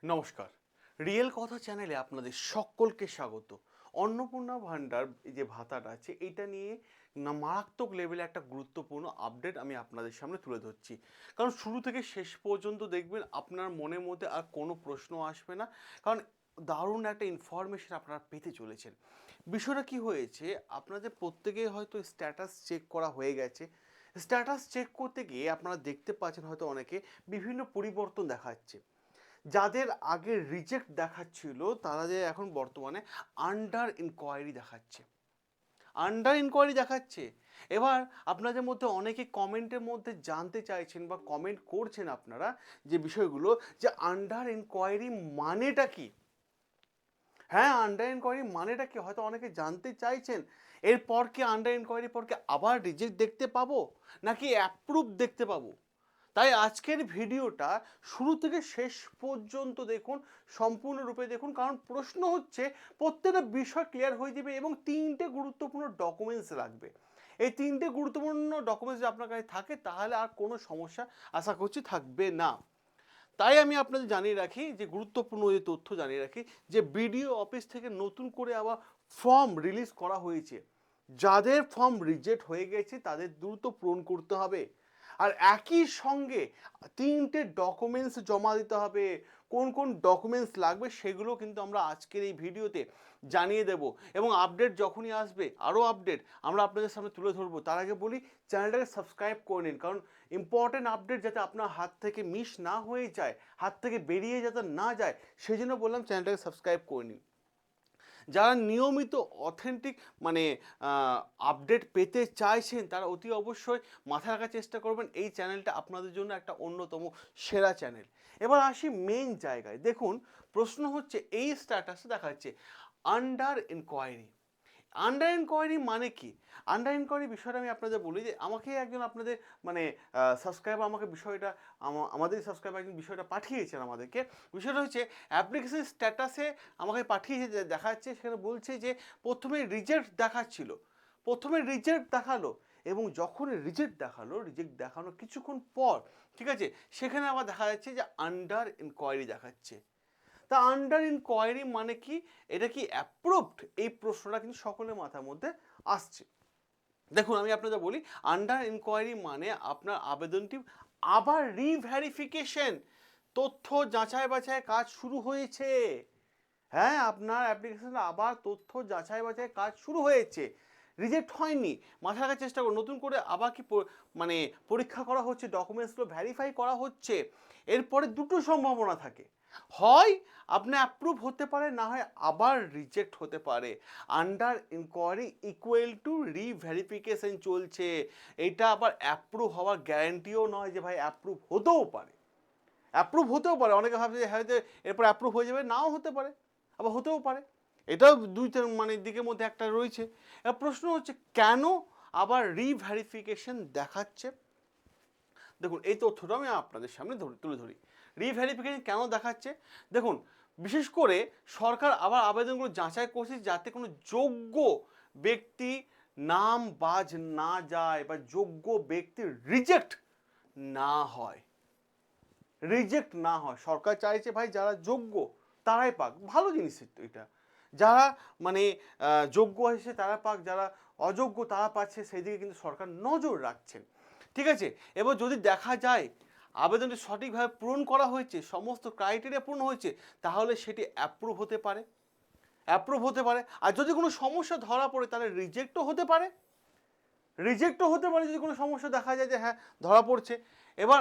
নমস্কার। রিয়েল কথা চ্যানেলে আপনাদের সকলকে স্বাগত। অন্নপূর্ণা ভান্ডার এই যে ভাতাটা আছে এইটা নিয়ে মারাত্মক লেভেলে একটা গুরুত্বপূর্ণ আপডেট আমি আপনাদের সামনে তুলে ধরছি। কারণ শুরু থেকে শেষ পর্যন্ত দেখবেন আপনার মনের মধ্যে আর কোনো প্রশ্ন আসবে না। কারণ দারুণ একটা ইনফরমেশন আপনারা পেতে চলেছেন। বিষয়টা কি হয়েছে, আপনাদের প্রত্যেকেই হয়তো স্ট্যাটাস চেক করা হয়ে গেছে। স্ট্যাটাস চেক করতে গিয়ে আপনারা দেখতে পাচ্ছেন হয়তো অনেকে বিভিন্ন পরিবর্তন দেখাচ্ছে। যাদের আগে রিজেক্ট দেখাচ্ছিল তারা যে এখন বর্তমানে আন্ডার ইনকোয়ারি দেখাচ্ছে। আন্ডার ইনকোয়ারি দেখাচ্ছে। এবার আপনাদের মধ্যে অনেকে কমেন্টের মধ্যে জানতে চাইছেন বা কমেন্ট করছেন আপনারা যে বিষয়গুলো, যে আন্ডার ইনকোয়ারি মানেটা কি। হ্যাঁ, আন্ডার ইনকোয়ারি মানেটা কি হয়তো অনেকে জানতে চাইছেন। এরপর কি আন্ডার ইনকোয়ারি পর কি আবার রিজেক্ট দেখতে পাবো নাকি অ্যাপ্রুভ দেখতে পাবো? তাই আজকের ভিডিওটা শুরু থেকে শেষ পর্যন্ত দেখুন, সম্পূর্ণরূপে দেখুন। কারণ প্রশ্ন হচ্ছে প্রত্যেকটা বিষয় ক্লিয়ার হয়ে যাবে এবং তিনটে গুরুত্বপূর্ণ ডকুমেন্টস লাগবে। এই তিনটে গুরুত্বপূর্ণ ডকুমেন্টস যদি আপনার কাছে থাকে তাহলে আর কোনো সমস্যা আশা করছি থাকবে না। তাই আমি আপনাদের জানিয়ে রাখি, যে গুরুত্বপূর্ণ যে তথ্য জানিয়ে রাখি, যে বিডিও অফিস থেকে নতুন করে আবার ফর্ম রিলিজ করা হয়েছে। যাদের ফর্ম রিজেক্ট হয়ে গেছে তাদের দ্রুত পূরণ করতে হবে। আর একই সঙ্গে তিনটে ডকুমেন্টস জমা দিতে হবে। কোন কোন ডকুমেন্টস লাগবে সেগুলো কিন্তু আমরা আজকের এই ভিডিওতে জানিয়ে দেব। এবং আপডেট যখনই আসবে, আরও আপডেট আমরা আপনাদের সামনে তুলে ধরবো। তার আগে বলি, চ্যানেলটাকে সাবস্ক্রাইব করে নিন। কারণ ইম্পর্টেন্ট আপডেট যাতে আপনার হাত থেকে মিস না হয়ে যায়, হাত থেকে বেরিয়ে যাতে না যায়, সেই জন্য বললাম চ্যানেলটাকে সাবস্ক্রাইব করে নিন। যারা নিয়মিত অথেন্টিক মানে আপডেট পেতে চাইছেন তারা অতি অবশ্যই মাথায় রাখার চেষ্টা করবেন এই চ্যানেলটা আপনাদের জন্য একটা অন্যতম সেরা চ্যানেল। এবার আসি মেইন জায়গায়। দেখুন, প্রশ্ন হচ্ছে এই স্ট্যাটাসে দেখা যাচ্ছে আন্ডার ইনকোয়ারি। আন্ডার ইনকোয়ারি মানে কি? আন্ডার ইনকোয়ারি বিষয়টা আমি আপনাদের বলি, যে আমাকে একজন আপনাদের মানে সাবস্ক্রাইবার আমাকে বিষয়টা আমাদের সাবস্ক্রাইবার একজন বিষয়টা পাঠিয়েছেন আমাদেরকে। বিষয়টা হচ্ছে অ্যাপ্লিকেশন স্ট্যাটাসে আমাকে পাঠিয়েছে, যে দেখা যাচ্ছে সেখানে বলছে যে প্রথমে রিজেক্ট দেখাচ্ছিল, প্রথমে রিজেক্ট দেখালো এবং যখন রিজেক্ট দেখালো, রিজেক্ট দেখানোর কিছুক্ষণ পর ঠিক আছে সেখানে আবার দেখা যাচ্ছে যে আন্ডার ইনকোয়ারি দেখাচ্ছে। তা আন্ডার ইনকোয়ারি মানে কি, এটা কি অ্যাপ্রুভড, এই প্রশ্নটা কিন্তু সকলের মাথার মধ্যে আসছে। দেখুন, আমি আপনাদের বলি, আন্ডার ইনকোয়ারি মানে আপনার আবেদনটি আবার রিভেরিফিকেশন, তথ্য যাচাই বাছাই কাজ শুরু হয়েছে। হ্যাঁ, আপনার অ্যাপ্লিকেশনে আবার তথ্য যাচাই বাছাই কাজ শুরু হয়েছে, রিজেক্ট হয়নি। মাথা রাখার চেষ্টা করুন, নতুন করে আবার কি মানে পরীক্ষা করা হচ্ছে, ডকুমেন্টসগুলো ভেরিফাই করা হচ্ছে। এরপরে দুটো সম্ভাবনা থাকে, হয় আপনি অ্যাপ্রুভ হতে পারে, না হয় আবার রিজেক্ট হতে পারে। Under inquiry equal to reverification চলছে। এটা আবার অ্যাপ্রুভ হওয়ার গ্যারান্টিও নয় যে ভাই অ্যাপ্রুভ হতেও পারে। অ্যাপ্রুভ হতেও পারে, অনেকে ভাবছে যে হ্যাঁ এরপর অ্যাপ্রুভ হয়ে যাবে, নাও হতে পারে, আবার হতেও পারে। এটাও দুই মানে দিকের মধ্যে একটা রয়েছে। এবার প্রশ্ন হচ্ছে কেন আবার রিভেরিফিকেশন দেখাচ্ছে। দেখুন, এই তথ্যটা আমি আপনাদের সামনে তুলে ধরি। রিভেরিফিকেশন কেন দেখাচ্ছে দেখুন, বিশেষ করে সরকার আবার আবেদনগুলো যাচাই করছে যাতে কোনো যোগ্য ব্যক্তি নাম বাদ না যায় বা যোগ্য ব্যক্তি রিজেক্ট না হয়। রিজেক্ট না হয়, সরকার চাইছে ভাই যারা যোগ্য তারাই পাক, ভালো জিনিস এটা। যারা মানে যোগ্য হয়েছে তারা পাক, যারা অযোগ্য তারা পাচ্ছে, সেই দিকে কিন্তু সরকার নজর রাখছেন। ঠিক আছে, এবার যদি দেখা যায় আবেদনটি সঠিকভাবে পূরণ করা হয়েছে, সমস্ত ক্রাইটেরিয়া পূর্ণ হয়েছে, তাহলে সেটি অ্যাপ্রুভ হতে পারে, অ্যাপ্রুভ হতে পারে। আর যদি কোনো সমস্যা ধরা পড়ে তাহলে রিজেক্টও হতে পারে, রিজেক্টও হতে পারে যদি কোনো সমস্যা দেখা যায় যে হ্যাঁ ধরা পড়ছে। এবার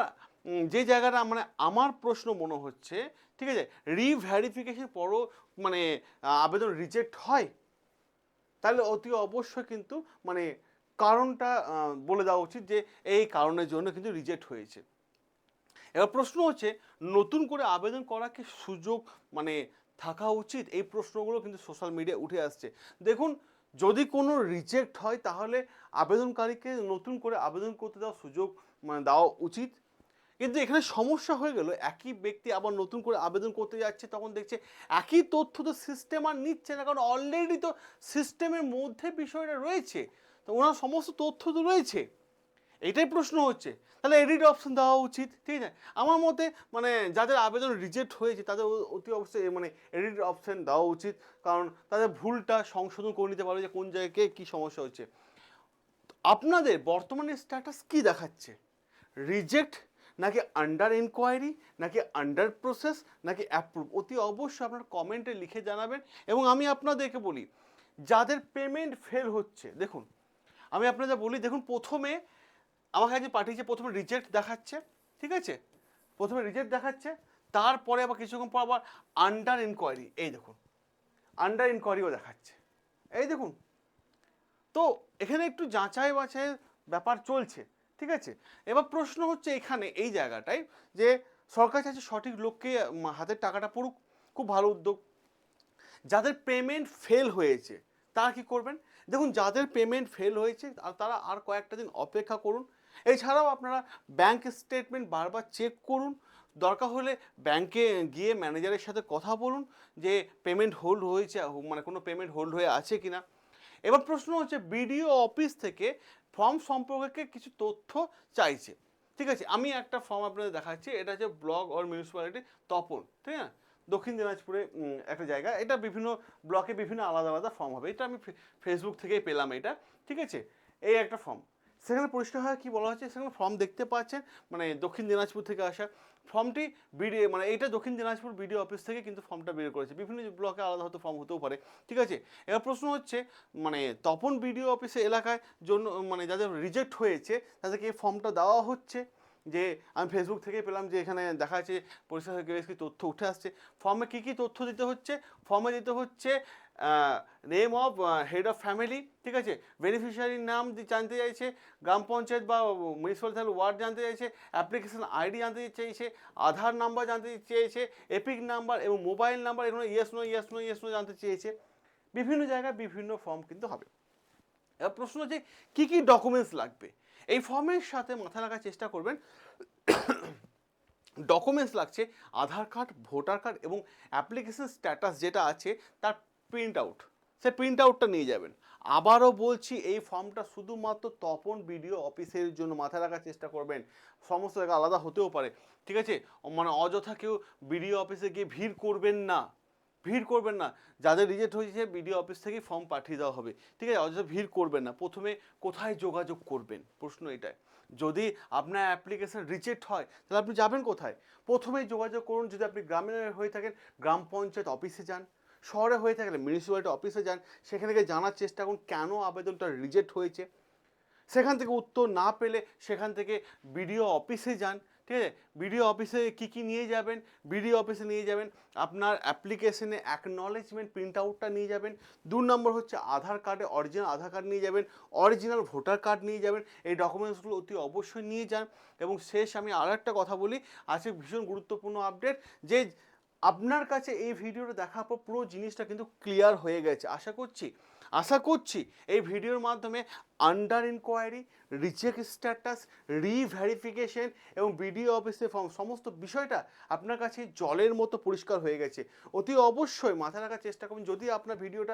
যে জায়গাটা মানে আমার প্রশ্ন মনে হচ্ছে, ঠিক আছে, রিভেরিফিকেশন পরও মানে আবেদন রিজেক্ট হয়, তাহলে অতি অবশ্যই কিন্তু মানে কারণটা বলে দেওয়া উচিত যে এই কারণের জন্য কিন্তু রিজেক্ট হয়েছে। এবার প্রশ্ন হচ্ছে নতুন করে আবেদন করা কি সুযোগ মানে থাকা উচিত, এই প্রশ্নগুলো কিন্তু সোশ্যাল মিডিয়ায় উঠে আসছে। দেখুন, যদি কোনো রিজেক্ট হয় তাহলে আবেদনকারীকে নতুন করে আবেদন করতে দেওয়ার সুযোগ মানে দেওয়া উচিত। কিন্তু এখানে সমস্যা হয়ে গেল, একই ব্যক্তি আবার নতুন করে আবেদন করতে যাচ্ছে, তখন দেখছে একই তথ্য তো সিস্টেম আর নিচ্ছে না, কারণ অলরেডি তো সিস্টেমের মধ্যে বিষয়টা রয়েছে, তো ওনার সমস্ত তথ্য তো রয়েছে। এটাই প্রশ্ন হচ্ছে। তাহলে এডিট অপশন দেওয়া উচিত, ঠিক আছে? আমার মতে মানে যাদের আবেদন রিজেক্ট হয়েছে তাদের অতি অবশ্যই মানে এডিট অপশন দেওয়া উচিত, কারণ তাদের ভুলটা সংশোধন করে নিতে পারবে যে কোন জায়গায় কী সমস্যা হচ্ছে। আপনাদের বর্তমানে স্ট্যাটাস কি দেখাচ্ছে? রিজেক্ট নাকি আন্ডার ইনকোয়ারি নাকি আন্ডার প্রসেস নাকি অ্যাপ্রুভ? অতি অবশ্যই আপনার কমেন্টে লিখে জানাবেন। এবং আমি আপনাদেরকে বলি, যাদের পেমেন্ট ফেল হচ্ছে, দেখুন আমি আপনাদের বলি, দেখুন প্রথমে আমার কাছে পাঠিয়েছে, প্রথমে রিজেক্ট দেখাচ্ছে, ঠিক আছে? প্রথমে রিজেক্ট দেখাচ্ছে, তারপরে আবার কিছুক্ষণ পর আবার আন্ডার ইনকোয়ারি, এই দেখুন আন্ডার ইনকোয়ারিও দেখাচ্ছে, এই দেখুন। তো এখানে একটু যাচাই বাছাইয়ের ব্যাপার চলছে, ঠিক আছে? এবার প্রশ্ন হচ্ছে এখানে এই জায়গাটায় যে সরকার চাইছে সঠিক লোককে হাতের টাকাটা পড়ুক, খুব ভালো উদ্যোগ। যাদের পেমেন্ট ফেল হয়েছে তারা কি করবেন? দেখুন যাদের পেমেন্ট ফেল হয়েছে তারা আর কয়েকটা দিন অপেক্ষা করুন। এছাড়াও আপনারা ব্যাংক স্টেটমেন্ট বারবার চেক করুন, দরকার হলে ব্যাংকে গিয়ে ম্যানেজারের সাথে কথা বলুন যে পেমেন্ট হোল্ড হয়েছে, মানে কোনো পেমেন্ট হোল্ড হয়ে আছে কিনা। এবার প্রশ্ন হচ্ছে বিডিও অফিস থেকে ফর্ম সম্পর্কে কিছু তথ্য চাইছে, ঠিক আছে? আমি একটা ফর্ম আপনাদের দেখাচ্ছি, এটা হচ্ছে ব্লক অর মিউনিসিপ্যালিটি তপন, ঠিক আছে? দক্ষিণ দিনাজপুরে একটা জায়গা, এটা বিভিন্ন ব্লকে বিভিন্ন আলাদা আলাদা ফর্ম হবে, এটা আমি ফেসবুক থেকেই পেলাম এটা, ঠিক আছে? এই একটা ফর্ম, সেখানে পরিষ্কার হয় কী বলা হচ্ছে, সেখানে ফর্ম দেখতে পাচ্ছেন, মানে দক্ষিণ দিনাজপুর থেকে আসা ফর্মটি বিডিও, মানে এইটা দক্ষিণ দিনাজপুর বিডিও অফিস থেকে কিন্তু ফর্মটা বের করেছে, বিভিন্ন ব্লকে আলাদা হয়তো ফর্ম হতেও পারে, ঠিক আছে? এবার প্রশ্ন হচ্ছে মানে তপন বিডিও অফিসে এলাকায় জন্য মানে যাদের রিজেক্ট হয়েছে তাদেরকে এই ফর্মটা দেওয়া হচ্ছে, যে আমি ফেসবুক থেকে পেলাম যে এখানে দেখা যাচ্ছে পরিষ্কার বেশ কিছু তথ্য উঠে আসছে। ফর্মে কী কী তথ্য দিতে হচ্ছে? ফর্মে দিতে হচ্ছে name of head of family, ঠিক আছে? বেনিফিশিয়ারির নাম জানতে চাইছে, গ্রাম পঞ্চায়েত বা মিউনিসিপ্যালিটি ওয়ার্ড জানতে চাইছে, অ্যাপ্লিকেশন আইডি জানতে চাইছে, আধার নাম্বার জানতে চেয়েছে, এপিক নাম্বার এবং মোবাইল নাম্বার, এগুলো yes no yes no yes no জানতে চেয়েছে। বিভিন্ন জায়গায় বিভিন্ন ফর্ম কিন্তু হবে। এবার প্রশ্ন হচ্ছে কী কী ডকুমেন্টস লাগবে এই ফর্মের সাথে? মাথা রাখার চেষ্টা করবেন। ডকুমেন্টস লাগছে আধার কার্ড, ভোটার কার্ড এবং অ্যাপ্লিকেশন স্ট্যাটাস যেটা আছে তার প্রিন্ট আউট, সে প্রিন্ট আউটটা নিয়ে যাবেন। আবারও বলছি, এই ফর্মটা শুধুমাত্র তপন বিডিও অফিসের জন্য, মাথায় রাখার চেষ্টা করবেন। সমস্ত জায়গা আলাদা হতেও পারে, ঠিক আছে? মানে অযথা কেউ বিডিও অফিসে গিয়ে ভিড় করবেন না, ভিড় করবেন না। যাদের রিজেক্ট হয়েছে বিডিও অফিস থেকেই ফর্ম পাঠিয়ে দেওয়া হবে, ঠিক আছে? অযথা ভিড় করবেন না। প্রথমে কোথায় যোগাযোগ করবেন, প্রশ্ন এটাই। যদি আপনার অ্যাপ্লিকেশন রিজেক্ট হয় তাহলে আপনি যাবেন কোথায়? প্রথমেই যোগাযোগ করুন। যদি আপনি গ্রামে হয়ে থাকেন গ্রাম পঞ্চায়েত অফিসে যান, শহরে হয়ে থাকলে মিউনিসিপ্যালিটি অফিসে যান, সেখানে গিয়ে জানার চেষ্টা করুন কেন আবেদনটা রিজেক্ট হয়েছে। সেখান থেকে উত্তর না পেলে সেখান থেকে বিডিও অফিসে যান, ঠিক আছে? বিডিও অফিসে কী নিয়ে যাবেন? বিডিও অফিসে নিয়ে যাবেন আপনার অ্যাপ্লিকেশনে অ্যাকনলেজমেন্ট প্রিন্ট আউটটা নিয়ে যাবেন। 2 নম্বর হচ্ছে আধার কার্ডে অরিজিনাল আধার কার্ড নিয়ে যাবেন, অরিজিনাল ভোটার কার্ড নিয়ে যাবেন। এই ডকুমেন্টসগুলো অতি অবশ্যই নিয়ে যান। এবং শেষ আমি আরও একটা কথা বলি, আজকে ভীষণ গুরুত্বপূর্ণ আপডেট, যে আপনার কাছে এই ভিডিওটা দেখার পর পুরো জিনিসটা কিন্তু ক্লিয়ার হয়ে গেছে। আশা করছি এই ভিডিওর মাধ্যমে under inquiry, recheck status, reverification এবং বিডিও অফিসে ফর্ম, সমস্ত বিষয়টা আপনার কাছে জলের মতো পরিষ্কার হয়ে গেছে। অতি অবশ্যই মাথায় রাখার চেষ্টা করুন। যদি আপনার ভিডিওটা